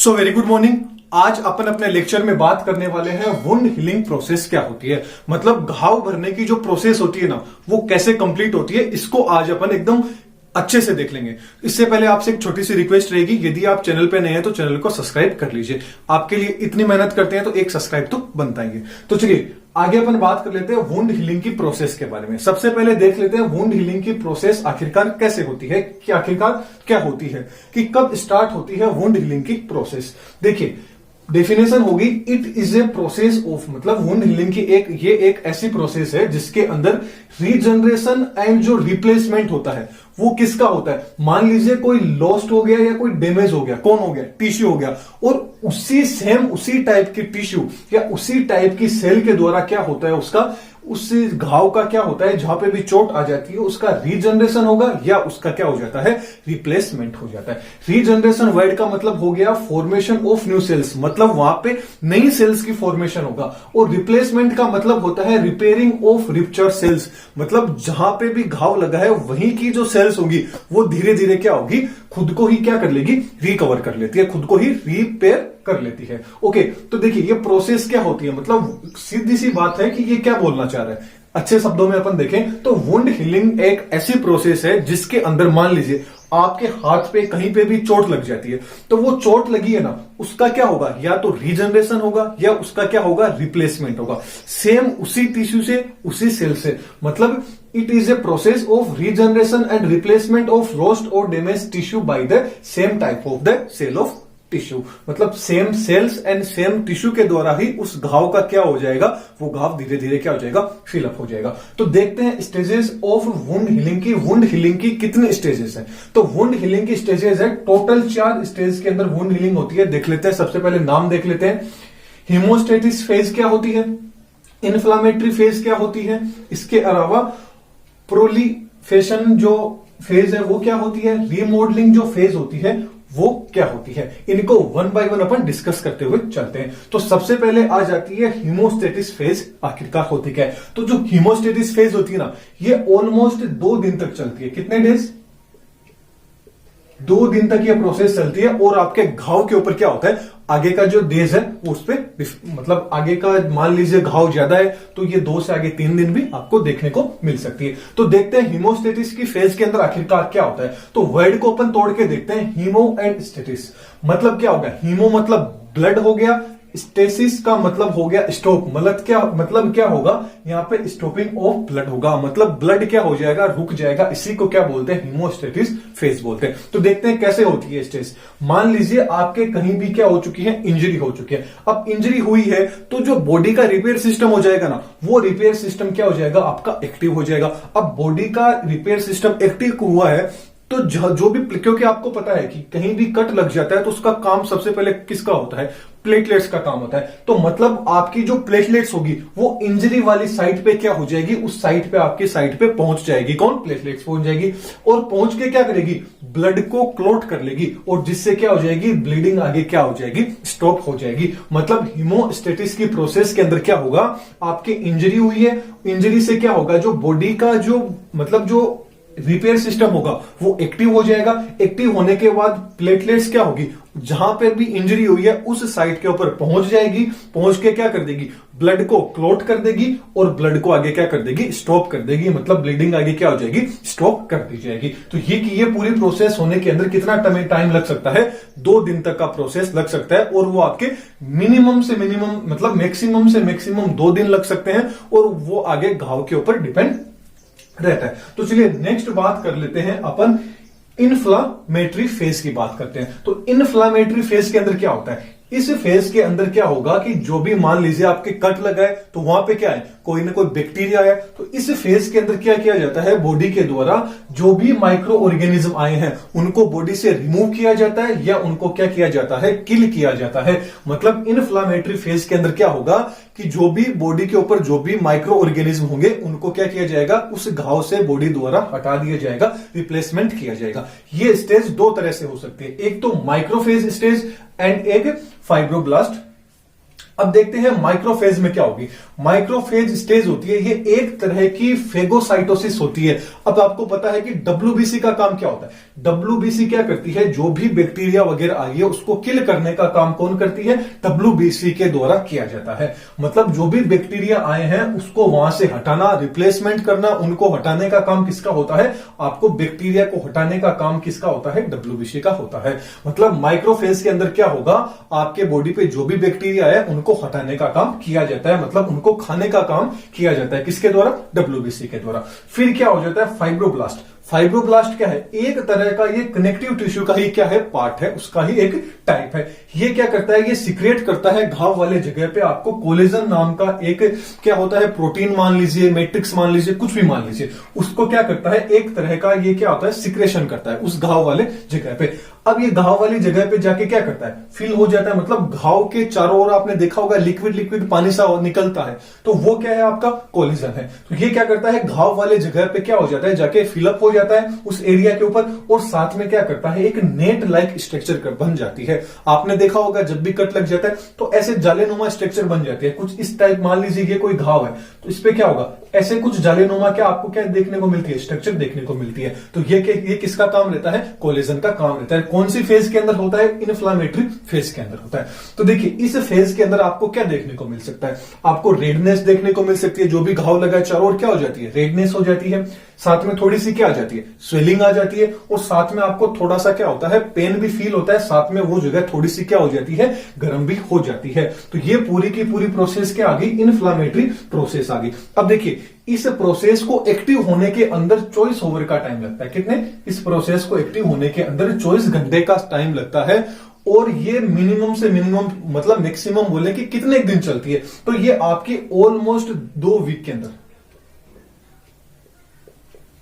So very good morning. आज अपन अपने lecture में बात करने वाले हैं वुंड हीलिंग प्रोसेस क्या होती है, मतलब घाव भरने की जो प्रोसेस होती है ना वो कैसे कंप्लीट होती है। इसको आज अपन एकदम अच्छे से देख लेंगे। इससे पहले आपसे एक छोटी सी रिक्वेस्ट रहेगी, यदि आप चैनल पे नए हैं तो चैनल को सब्सक्राइब कर लीजिए। आपके लिए इतनी मेहनत करते हैं तो एक सब्सक्राइब तो बनता ही है। तो चलिए आगे अपन बात कर लेते हैं वुंड हीलिंग की प्रोसेस के बारे में। सबसे पहले देख लेते हैं वुंड हीलिंग की प्रोसेस आखिरकार कैसे होती है, कि आखिरकार क्या होती है, कि कब स्टार्ट होती है वुंड हीलिंग की प्रोसेस। देखिए डेफिनेशन होगी, it is a process of, मतलब वुंड हीलिंग की ये एक ऐसी प्रोसेस है जिसके अंदर रीजनरेशन एंड जो रिप्लेसमेंट होता है वो किसका होता है। मान लीजिए कोई लॉस्ट हो गया या कोई डैमेज हो गया, कौन हो गया, टिश्यू हो गया, और उसी टाइप की टिश्यू या उसी टाइप की सेल के द्वारा क्या होता है, उसका उस घाव का क्या होता है, जहां पे भी चोट आ जाती है उसका रीजनरेशन होगा या उसका क्या हो जाता है, रिप्लेसमेंट हो जाता है। रीजनरेशन वर्ड का मतलब हो गया फॉर्मेशन ऑफ न्यू सेल्स, मतलब वहां पे नई सेल्स की फॉर्मेशन होगा। और रिप्लेसमेंट का मतलब होता है रिपेयरिंग ऑफ रिप्चर सेल्स, मतलब जहां पे भी घाव लगा है वहीं की जो सेल्स होगी वो धीरे धीरे क्या होगी, खुद को ही क्या कर लेगी, रिकवर कर लेती है, खुद को ही रिपेयर कर लेती है। ओके, तो देखिए ये प्रोसेस क्या होती है, मतलब सीधी सी बात है कि ये क्या बोलना चाह रहा है। अच्छे शब्दों में अपन देखें तो वुंड हीलिंग एक ऐसी प्रोसेस है जिसके अंदर मान लीजिए आपके हाथ पे कहीं पे भी चोट लग जाती है, तो वो चोट लगी है ना, उसका क्या होगा, या तो रीजनरेशन होगा या उसका क्या होगा, रिप्लेसमेंट होगा। सेम उसी टिश्यू से, उसी सेल से, मतलब it is a process of regeneration and replacement of lost और damage tissue by the same type of the cell of tissue, मतलब same cells and same tissue के द्वारा ही उस घाव का क्या हो जाएगा, वो घाव धीरे धीरे क्या हो जाएगा, फिलअप हो जाएगा। तो देखते हैं स्टेजेस ऑफ वुंड हीलिंग की। वुंड हीलिंग की कितने स्टेजेस हैं, तो वुंड हीलिंग की स्टेजेस है टोटल 4 स्टेज के अंदर वुंड हीलिंग होती है। देख लेते हैं, सबसे पहले नाम देख लेते हैं। हीमोस्टेटिस फेज क्या होती है, इन्फ्लामेटरी फेज क्या होती है, इसके अलावा प्रोलिफेशन जो फेज है वो क्या होती है, रीमॉडलिंग जो फेज होती है वो क्या होती है। इनको one by one upon discuss करते हुए चलते हैं। तो सबसे पहले आ जाती है हीमोस्टेटिस फेज, आखिरकार होती क्या है। तो जो हीमोस्टेटिस फेज होती है ना, ये ऑलमोस्ट 2 दिन तक चलती है। कितने डेज, 2 दिन तक ये प्रोसेस चलती है। और आपके घाव के ऊपर क्या होता है, आगे का जो डेज है उस पे, मतलब आगे का मान लीजिए घाव ज्यादा है तो ये 2 से आगे 3 दिन भी आपको देखने को मिल सकती है। तो देखते हैं हीमोस्टेटिस की फेज के अंदर आखिरकार क्या होता है। तो वर्ड को अपन तोड़ के देखते हैं, हीमो एंड स्टेटिस मतलब क्या होगा। हीमो मतलब ब्लड हो गया, स्टेसिस का मतलब हो गया स्टॉप, मतलब क्या होगा, यहाँ पे स्टॉपिंग ऑफ ब्लड होगा, मतलब ब्लड क्या हो जाएगा, रुक जाएगा। इसी को क्या बोलते हैं, हीमोस्टेटिस फेज बोलते हैं। तो देखते हैं कैसे होती है स्टेज। मान लीजिए आपके कहीं भी क्या हो चुकी है, इंजरी हो चुकी है। अब इंजरी हुई है तो जो बॉडी का रिपेयर सिस्टम हो जाएगा ना, वो रिपेयर सिस्टम क्या हो जाएगा, आपका एक्टिव हो जाएगा। अब बॉडी का रिपेयर सिस्टम एक्टिव हुआ है तो जो भी, क्योंकि आपको पता है कि कहीं भी कट लग जाता है तो उसका काम सबसे पहले किसका होता है, प्लेटलेट्स का काम होता है। तो मतलब आपकी जो प्लेटलेट्स होगी वो इंजरी वाली साइट पे क्या हो जाएगी, उस साइट पे, आपकी साइट पे पहुंच जाएगी। कौन, प्लेटलेट्स पहुंच जाएगी। और पहुंच के क्या करेगी, ब्लड को क्लॉट कर लेगी, और जिससे क्या हो जाएगी, ब्लीडिंग आगे क्या हो जाएगी, स्टॉप हो जाएगी। मतलब हीमोस्टेटिस की प्रोसेस के अंदर क्या होगा, आपकी इंजरी हुई है, इंजरी से क्या होगा, जो बॉडी का जो जो रिपेयर सिस्टम होगा वो एक्टिव हो जाएगा। एक्टिव होने के बाद प्लेटलेट्स क्या होगी, जहां पर भी इंजरी हुई है उस साइट के ऊपर पहुंच जाएगी। पहुंच के क्या कर देगी, ब्लड को क्लॉट कर देगी और ब्लड को आगे क्या कर देगी, स्टॉप कर देगी। मतलब ब्लीडिंग आगे क्या हो जाएगी, स्टॉप कर दी जाएगी। तो ये पूरी प्रोसेस होने के अंदर कितना टाइम लग सकता है, 2 दिन तक का प्रोसेस लग सकता है। और वो आपके मिनिमम से मिनिमम, मतलब मैक्सिमम से मैक्सिमम 2 दिन लग सकते हैं, और वो आगे घाव के ऊपर डिपेंड रहता है। तो चलिए नेक्स्ट बात कर लेते हैं अपन, इन्फ्लामेटरी फेज की बात करते हैं। तो इन्फ्लामेटरी फेज के अंदर क्या होता है, इस फेज के अंदर क्या होगा कि जो भी मान लीजिए आपके कट लगा है तो वहां पे क्या है, कोई ना कोई बैक्टीरिया है। तो इस फेज के अंदर क्या किया जाता है, बॉडी के द्वारा जो भी माइक्रो ऑर्गेनिज्म आए हैं उनको बॉडी से रिमूव किया जाता है, या उनको क्या किया जाता है, किल किया जाता है। मतलब इन्फ्लामेटरी फेज के अंदर क्या होगा कि जो भी बॉडी के ऊपर जो भी माइक्रो ऑर्गेनिज्म होंगे उनको क्या किया जाएगा, उस घाव से बॉडी द्वारा हटा दिया जाएगा, रिप्लेसमेंट किया जाएगा। ये स्टेज 2 तरह से हो सकती है, एक तो माइक्रोफेज स्टेज एंड एक फाइब्रोब्लास्ट अब देखते हैं माइक्रोफेज में क्या होगी। माइक्रोफेज स्टेज होती है, ये एक तरह की फेगोसाइटोसिस होती है। अब आपको पता है कि डब्ल्यूबीसी का काम क्या होता है। डब्ल्यूबीसी क्या करती है, जो भी बैक्टीरिया वगैरह आई है उसको किल करने का काम कौन करती है, डब्ल्यूबीसी के द्वारा किया जाता है। मतलब जो भी बैक्टीरिया आए हैं उसको वहां से हटाना, रिप्लेसमेंट करना, उनको हटाने का काम किसका होता है, आपको बैक्टीरिया को हटाने का काम किसका होता है, डब्ल्यूबीसी का होता है। मतलब माइक्रोफेज के अंदर क्या होगा, आपके बॉडी पे जो भी बैक्टीरिया है उनको हटाने का काम किया जाता है, मतलब उनको खाने का काम किया जाता है, किसके द्वारा, डब्ल्यूबीसी के द्वारा। फिर क्या हो जाता है, फाइब्रोब्लास्ट। फाइब्रोब्लास्ट क्या है, एक तरह का ये कनेक्टिव टिश्यू का ही क्या है, पार्ट है, उसका ही एक टाइप है। ये क्या करता है, ये सिक्रेट करता है घाव वाले जगह पे आपको कोलेजन नाम का एक क्या होता है, प्रोटीन मान लीजिए, मैट्रिक्स मान लीजिए, कुछ भी मान लीजिए, उसको क्या करता है, एक तरह का ये क्या होता है, सिक्रेशन करता है उस घाव वाले जगह पे। अब ये घाव वाली जगह पे जाके क्या करता है, फिल हो जाता है। मतलब घाव के चारों ओर आपने देखा होगा लिक्विड लिक्विड पानी सा निकलता है, तो वो क्या है, आपका कोलेजन है। तो ये क्या करता है, घाव वाले जगह पे क्या हो जाता है, जाके फिलअप हो जाता है उस एरिया के ऊपर, और साथ में क्या करता है, एक नेट लाइक स्ट्रक्चर बन जाती है। आपने देखा होगा जब भी कट लग जाता है तो ऐसे जालेनुमा स्ट्रक्चर बन जाती है, कुछ इस टाइप। मान लीजिए ये कोई घाव है तो इस पे क्या होगा, ऐसे कुछ जालेनुमा क्या आपको क्या देखने को मिलती है, स्ट्रक्चर देखने को मिलती है। तो ये किसका काम रहता है, कोलेजन का काम रहता है। कौन सी फेज के अंदर होता है, इन्फ्लामेटरी फेज के अंदर होता है। तो देखिए इस फेज के अंदर आपको क्या देखने को मिल सकता है, आपको रेडनेस देखने को मिल सकती है, जो भी घाव लगा है चारों ओर क्या हो जाती है, रेडनेस हो जाती है। साथ में थोड़ी सी क्या आ जाती है, स्वेलिंग आ जाती है, और साथ में आपको थोड़ा सा क्या होता है, पेन भी फील होता है। साथ में वो जगह थोड़ी सी क्या हो जाती है, गर्म भी हो जाती है। तो ये पूरी की पूरी प्रोसेस क्या आ गई, इन्फ्लामेटरी प्रोसेस आ गई। अब देखिए इस प्रोसेस को एक्टिव होने के अंदर 24 ओवर का टाइम लगता है। कितने, इस प्रोसेस को एक्टिव होने के अंदर 24 घंटे का टाइम लगता है। और ये मिनिमम से मिनिमम मतलब मैक्सिमम बोले कि कितने दिन चलती है, तो ये आपके ऑलमोस्ट 2 वीक के अंदर,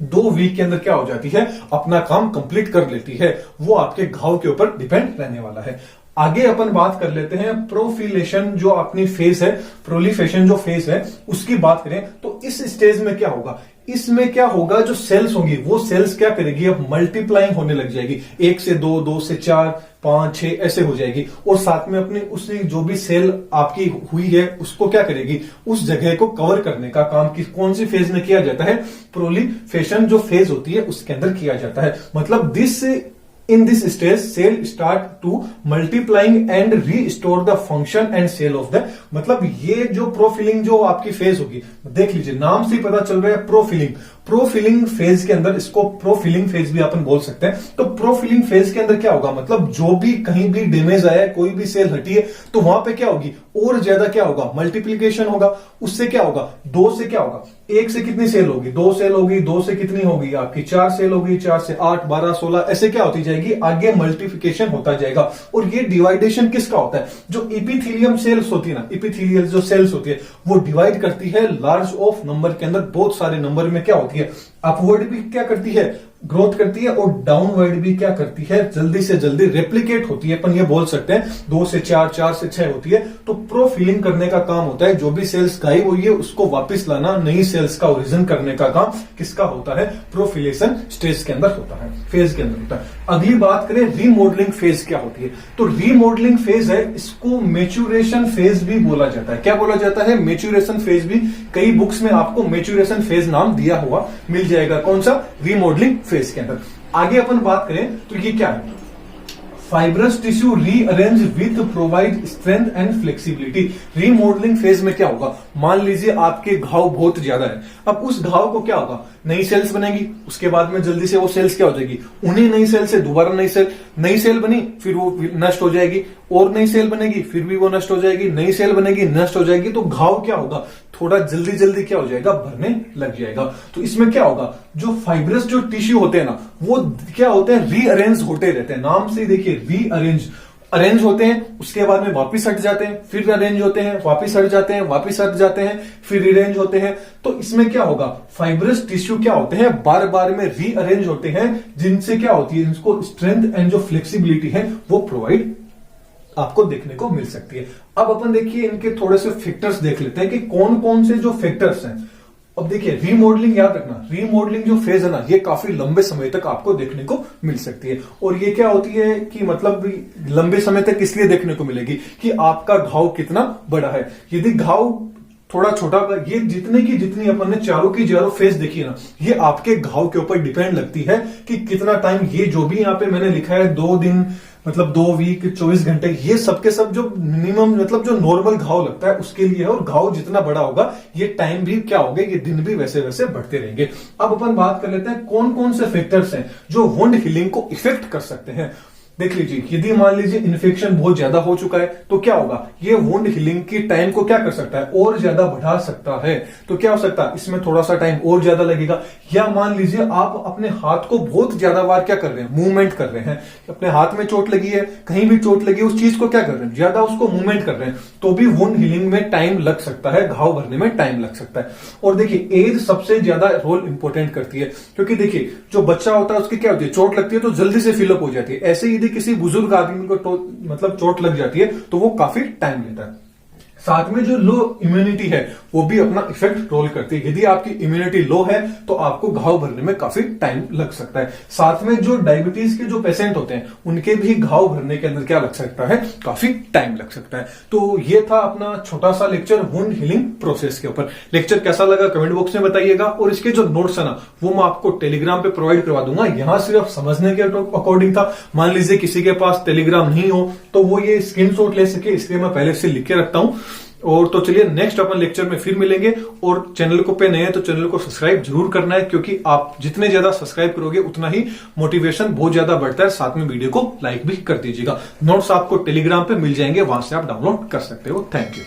2 वीक के अंदर क्या हो जाती है, अपना काम कंप्लीट कर लेती है। वो आपके घाव के ऊपर डिपेंड रहने वाला है। आगे अपन बात कर लेते हैं प्रोफिलेशन, जो अपनी फेज है, प्रोलिफेशन जो फेज है उसकी बात करें तो इस स्टेज में क्या होगा, इसमें क्या होगा, जो सेल्स होंगी वो सेल्स क्या करेगी, अब मल्टीप्लाइंग होने लग जाएगी। 1 से 2, 2 से 4, 5, 6 ऐसे हो जाएगी। और साथ में अपनी उसने जो भी सेल आपकी हुई है उसको क्या करेगी, उस जगह को कवर करने का काम कौन सी फेज में किया जाता है, प्रोलिफेशन जो फेज होती है उसके अंदर किया जाता है। मतलब in this stage cell start to multiplying and restore the function and cell of the, मतलब ये जो प्रोफिलिंग जो आपकी फेज होगी, देख लीजिए नाम से ही पता चल रहा है प्रोफिलिंग। प्रोफिलिंग फेज के अंदर, इसको प्रोफिलिंग फेज भी अपन बोल सकते हैं। तो प्रोफिलिंग फेज के अंदर क्या होगा, मतलब जो भी कहीं भी डैमेज आया है, कोई भी सेल हटी है, तो वहां पे क्या होगी, और ज्यादा क्या होगा, मल्टीप्लीकेशन होगा। उससे क्या होगा, 2 से क्या होगा, 1 से कितनी सेल होगी, 2 सेल होगी, 2 से कितनी होगी आपकी 4 सेल होगी, 4 से 8, 12, 16 ऐसे क्या होती जाएगी, आगे मल्टीप्लिकेशन होता जाएगा। और ये डिवाइडेशन किसका होता है, जो इपिथेलियम सेल्स होती है ना, इपिथेलियल जो सेल्स होती है वो डिवाइड करती है लार्ज ऑफ नंबर के अंदर, बहुत सारे नंबर में क्या होती है, अपवर्ड भी क्या करती है, ग्रोथ करती है, और डाउनवर्ड भी क्या करती है, जल्दी से जल्दी रेप्लिकेट होती है। अपन ये बोल सकते हैं 2 से 4, 4 से 6 होती है। तो प्रोफिलिंग करने का काम होता है, जो भी सेल्स गायब हुई है उसको वापस लाना, नई सेल्स का ओरिजिन करने का काम किसका होता है, प्रोफिलेशन स्टेज के अंदर होता है, फेज के अंदर होता है। अगली बात करें रीमॉडलिंग फेज क्या होती है, तो रीमॉडलिंग फेज है, इसको मेच्योरेशन फेज भी बोला जाता है। क्या बोला जाता है, मेच्योरेशन फेज भी। कई बुक्स में आपको मेच्योरेशन फेज नाम दिया हुआ मिल जाएगा, कौन सा, रीमॉडलिंग फेज के अंदर। आगे अपन बात करें तो ये क्या है, fibrous tissue rearrange with provide strength and flexibility. Remodelling phase में क्या होगा, मान लीजिए आपके घाव बहुत ज्यादा है, अब उस घाव को क्या होगा, नई सेल्स बनेगी, उसके बाद में जल्दी से वो सेल्स क्या हो जाएगी, उन्हीं नई सेल से दोबारा नई सेल बनी, फिर वो नष्ट हो जाएगी, और नई सेल बनेगी, फिर भी वो नष्ट हो जाएगी, नई सेल बनेगी, नष्ट हो जाएगी। तो घाव क्या होगा, थोड़ा जल्दी जल्दी क्या हो जाएगा, भरने लग जाएगा। तो इसमें क्या होगा, जो फाइब्रस जो टिश्यू होते हैं ना, वो क्या होते हैं, रीअरेंज होते रहते हैं। नाम से देखिए अरेंज होते हैं, उसके बाद में वापिस हट जाते हैं, फिर अरेंज होते हैं, वापिस हट जाते हैं, वापिस हट जाते हैं, फिर रीअरेंज होते हैं। तो इसमें क्या होगा, फाइब्रस टिश्यू क्या होते हैं, बार बार में रीअरेंज होते हैं, जिनसे क्या होती है, इनको स्ट्रेंथ एंड जो फ्लेक्सिबिलिटी है वो प्रोवाइड आपको देखने को मिल सकती है। अब अपन देखिए इनके थोड़े से फैक्टर्स देख लेते हैं कि कौन कौन से जो फैक्टर्स हैं अब देखिए रीमॉडलिंग, याद रखना रीमॉडलिंग जो फेज है ना, ये काफी लंबे समय तक आपको देखने को मिल सकती है। और ये क्या होती है कि मतलब लंबे समय तक इसलिए देखने को मिलेगी कि आपका घाव कितना बड़ा है। यदि घाव थोड़ा छोटा, ये जितनी अपन ने चारों की चारों फेज देखी है ना, ये आपके घाव के ऊपर डिपेंड लगती है कि कितना टाइम, ये जो भी यहाँ पे मैंने लिखा है 2 दिन मतलब 2 वीक 24 घंटे, ये सबके सब जो मिनिमम मतलब जो नॉर्मल घाव लगता है उसके लिए है। और घाव जितना बड़ा होगा ये टाइम भी क्या होगा, ये दिन भी वैसे वैसे बढ़ते रहेंगे। अब अपन बात कर लेते हैं कौन कौन से फैक्टर्स हैं जो वुंड हीलिंग को इफेक्ट कर सकते हैं। देख लीजिए, यदि मान लीजिए इन्फेक्शन बहुत ज्यादा हो चुका है तो क्या होगा, ये वुंड हीलिंग की टाइम को क्या कर सकता है, और ज्यादा बढ़ा सकता है। तो क्या हो सकता है, इसमें थोड़ा सा टाइम और ज्यादा लगेगा। या मान लीजिए आप अपने हाथ को बहुत ज्यादा बार क्या कर रहे हैं, मूवमेंट कर रहे हैं, अपने हाथ में चोट लगी है, कहीं भी चोट लगी है, उस चीज को क्या कर रहे हैं, ज्यादा उसको मूवमेंट कर रहे हैं, तो भी वुंड हीलिंग में टाइम लग सकता है, घाव भरने में टाइम लग सकता है। और देखिए एज सबसे ज्यादा रोल इंपॉर्टेंट करती है, क्योंकि देखिए जो बच्चा होता है उसकी क्या होती है, चोट लगती है तो जल्दी से फिलअप हो जाती है। ऐसे यदि किसी बुजुर्ग आदमी को मतलब चोट लग जाती है तो वो काफी टाइम लेता है। साथ में जो लो इम्यूनिटी है वो भी अपना इफेक्ट रोल करती है। यदि आपकी इम्यूनिटी लो है तो आपको घाव भरने में काफी टाइम लग सकता है। साथ में जो डायबिटीज के जो पेशेंट होते हैं उनके भी घाव भरने के अंदर क्या लग सकता है, काफी टाइम लग सकता है। तो ये था अपना छोटा सा लेक्चर वुंड हीलिंग प्रोसेस के ऊपर। लेक्चर कैसा लगा कमेंट बॉक्स में बताइएगा, और इसके जो नोट्स है ना वो मैं आपको टेलीग्राम पे प्रोवाइड करवा दूंगा। यहां सिर्फ समझने के अकॉर्डिंग था। मान लीजिए किसी के पास टेलीग्राम नहीं हो तो वो ये स्क्रीनशॉट ले सके, इसलिए मैं पहले से लिख के रखता हूं। और तो चलिए नेक्स्ट अपन लेक्चर में फिर मिलेंगे। और चैनल को पे नए हैं तो चैनल को सब्सक्राइब जरूर करना है, क्योंकि आप जितने ज्यादा सब्सक्राइब करोगे उतना ही मोटिवेशन बहुत ज्यादा बढ़ता है। साथ में वीडियो को लाइक भी कर दीजिएगा। नोट्स आपको टेलीग्राम पे मिल जाएंगे, वहां से आप डाउनलोड कर सकते हो। Thank you.